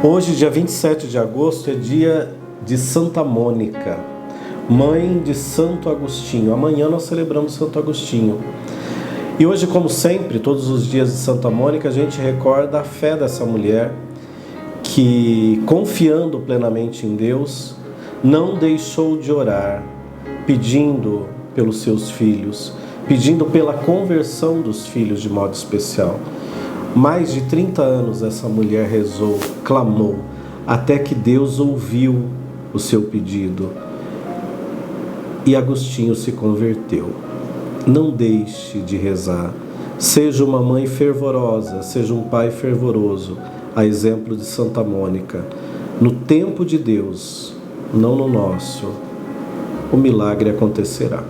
Hoje, dia 27 de agosto, é dia de Santa Mônica, mãe de Santo Agostinho. Amanhã nós celebramos Santo Agostinho. E hoje, como sempre, todos os dias de Santa Mônica, a gente recorda a fé dessa mulher que, confiando plenamente em Deus, não deixou de orar, pedindo pelos seus filhos, pedindo pela conversão dos filhos de modo especial. Mais de 30 anos essa mulher rezou, clamou, até que Deus ouviu o seu pedido e Agostinho se converteu. Não deixe de rezar. Seja uma mãe fervorosa, seja um pai fervoroso, a exemplo de Santa Mônica. No tempo de Deus, não no nosso, o milagre acontecerá.